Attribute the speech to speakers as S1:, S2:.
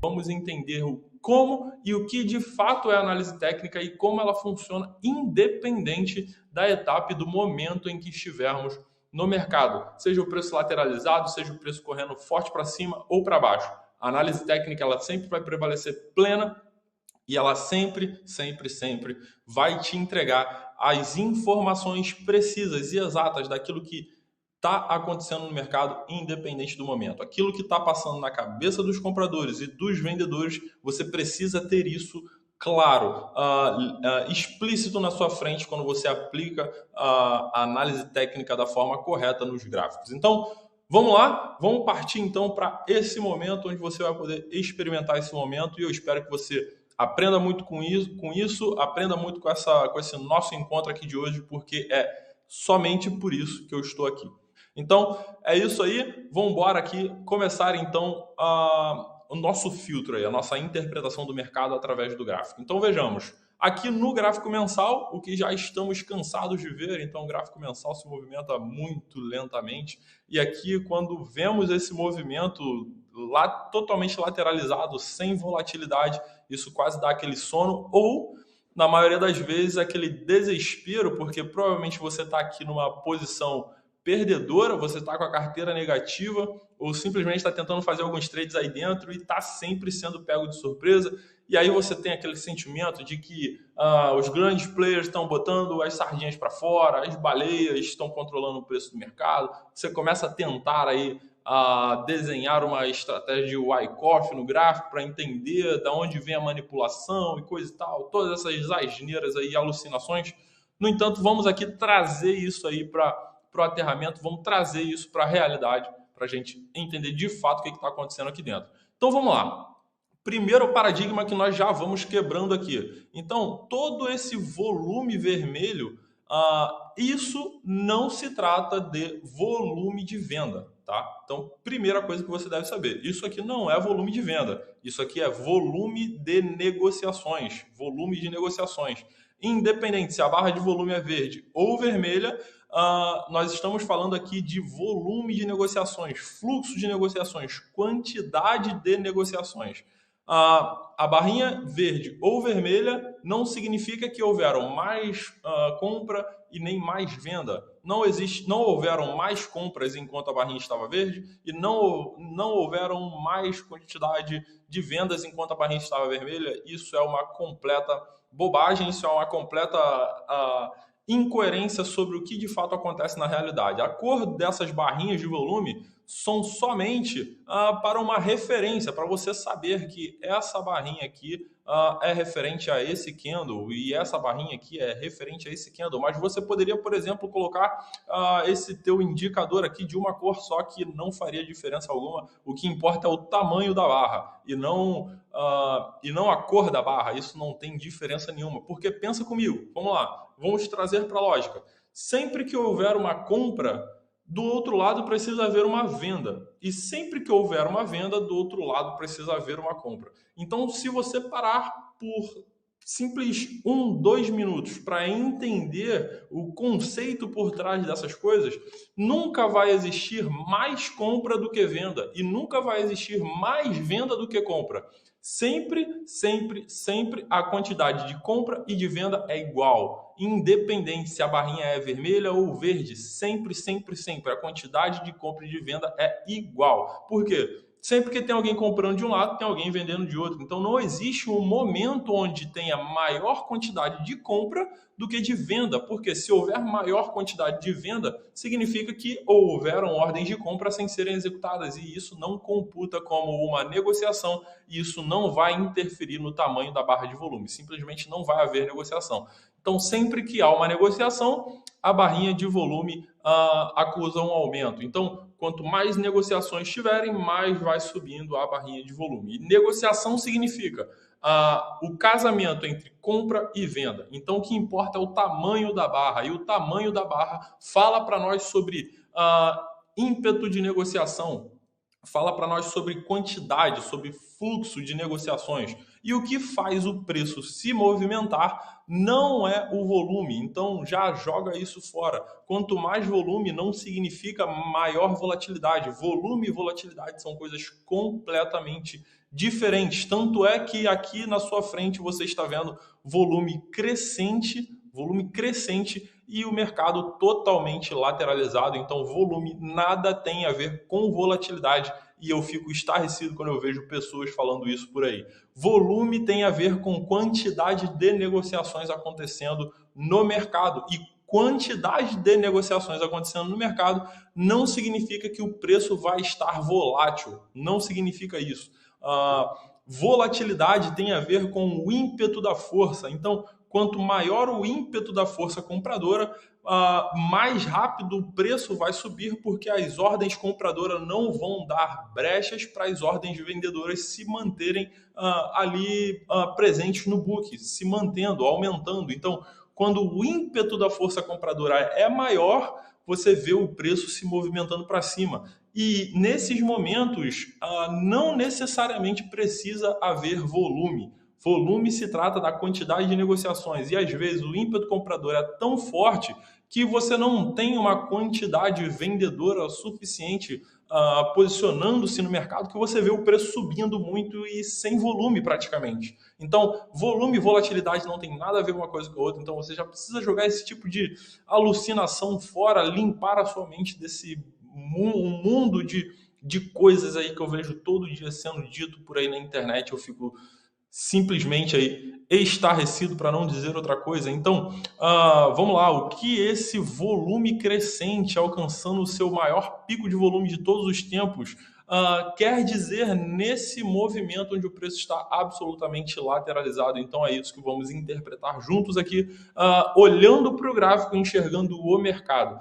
S1: vamos entender o como e o que de fato é análise técnica e como ela funciona independente da etapa e do momento em que estivermos no mercado, seja o preço lateralizado, seja o preço correndo forte para cima ou para baixo. A análise técnica ela sempre vai prevalecer plena e ela sempre vai te entregar as informações precisas e exatas daquilo que está acontecendo no mercado, independente do momento. Aquilo que está passando na cabeça dos compradores e dos vendedores, você precisa ter isso claro, explícito na sua frente quando você aplica a análise técnica da forma correta nos gráficos. Então, vamos lá, vamos partir então para esse momento onde você vai poder experimentar esse momento e eu espero que você aprenda muito com isso, aprenda muito com esse nosso encontro aqui de hoje, porque é somente por isso que eu estou aqui. Então, é isso aí. Vamos embora aqui começar, então, o nosso filtro aí, a nossa interpretação do mercado através do gráfico. Então, vejamos. Aqui no gráfico mensal, o que já estamos cansados de ver, então o gráfico mensal se movimenta muito lentamente. E aqui, quando vemos esse movimento lá, totalmente lateralizado, sem volatilidade, isso quase dá aquele sono ou, na maioria das vezes, aquele desespero, porque provavelmente você está aqui numa posição perdedora, você está com a carteira negativa ou simplesmente está tentando fazer alguns trades aí dentro e está sempre sendo pego de surpresa. E aí você tem aquele sentimento de que os grandes players estão botando as sardinhas para fora, as baleias estão controlando o preço do mercado. Você começa a tentar aí desenhar uma estratégia de Wyckoff no gráfico para entender de onde vem a manipulação e coisa e tal, todas essas asneiras aí, alucinações. No entanto, vamos aqui trazer isso aí para o aterramento, vamos trazer isso para a realidade, para a gente entender de fato o que está acontecendo aqui dentro. Então vamos lá. Primeiro paradigma que nós já vamos quebrando aqui. Então, todo esse volume vermelho, isso não se trata de volume de venda, tá? Então, primeira coisa que você deve saber, isso aqui não é volume de venda, isso aqui é volume de negociações, volume de negociações. Independente se a barra de volume é verde ou vermelha, nós estamos falando aqui de volume de negociações, fluxo de negociações, quantidade de negociações. A barrinha verde ou vermelha não significa que houveram mais compra e nem mais venda. Não houveram mais compras enquanto a barrinha estava verde e não houveram mais quantidade de vendas enquanto a barrinha estava vermelha. Isso é uma completa bobagem, isso é uma completa incoerência sobre o que de fato acontece na realidade. A cor dessas barrinhas de volume são somente para uma referência, para você saber que essa barrinha aqui é referente a esse candle e essa barrinha aqui é referente a esse candle. Mas você poderia, por exemplo, colocar esse teu indicador aqui de uma cor só que não faria diferença alguma. O que importa é o tamanho da barra e não a cor da barra. Isso não tem diferença nenhuma. Porque pensa comigo, vamos lá, vamos trazer para a lógica. Sempre que houver uma compra, do outro lado precisa haver uma venda. E sempre que houver uma venda, do outro lado precisa haver uma compra. Então, se você parar por simples 2 minutos para entender o conceito por trás dessas coisas, nunca vai existir mais compra do que venda e nunca vai existir mais venda do que compra. Sempre a quantidade de compra e de venda é igual. Independente se a barrinha é vermelha ou verde, sempre a quantidade de compra e de venda é igual. Por quê? Sempre que tem alguém comprando de um lado, tem alguém vendendo de outro. Então não existe um momento onde tenha maior quantidade de compra do que de venda, porque se houver maior quantidade de venda, significa que houveram ordens de compra sem serem executadas e isso não computa como uma negociação e isso não vai interferir no tamanho da barra de volume. Simplesmente não vai haver negociação. Então sempre que há uma negociação, a barrinha de volume acusa um aumento. Então, quanto mais negociações tiverem, mais vai subindo a barrinha de volume. E negociação significa o casamento entre compra e venda. Então, o que importa é o tamanho da barra. E o tamanho da barra fala para nós sobre ímpeto de negociação. fala para nós sobre quantidade, sobre fluxo de negociações. E o que faz o preço se movimentar não é o volume. Então já joga isso fora. Quanto mais volume não significa maior volatilidade. Volume e volatilidade são coisas completamente diferentes. Tanto é que aqui na sua frente você está vendo volume crescente e o mercado totalmente lateralizado. Então, volume nada tem a ver com volatilidade e eu fico estarrecido quando eu vejo pessoas falando isso por aí. Volume tem a ver com quantidade de negociações acontecendo no mercado e quantidade de negociações acontecendo no mercado não significa que o preço vai estar volátil, não significa isso. Volatilidade tem a ver com o ímpeto da força. Então, quanto maior o ímpeto da força compradora, mais rápido o preço vai subir, porque as ordens compradoras não vão dar brechas para as ordens vendedoras se manterem ali presentes no book, se mantendo, aumentando. Então, quando o ímpeto da força compradora é maior, você vê o preço se movimentando para cima. E nesses momentos, não necessariamente precisa haver volume. Volume se trata da quantidade de negociações e às vezes o ímpeto comprador é tão forte que você não tem uma quantidade vendedora suficiente posicionando-se no mercado que você vê o preço subindo muito e sem volume praticamente. Então, volume e volatilidade não tem nada a ver uma coisa com a outra, então você já precisa jogar esse tipo de alucinação fora, limpar a sua mente desse mundo de coisas aí que eu vejo todo dia sendo dito por aí na internet. Eu fico simplesmente aí estarrecido, para não dizer outra coisa. Então, vamos lá, o que esse volume crescente, alcançando o seu maior pico de volume de todos os tempos, quer dizer nesse movimento onde o preço está absolutamente lateralizado? Então é isso que vamos interpretar juntos aqui, olhando para o gráfico, enxergando o mercado.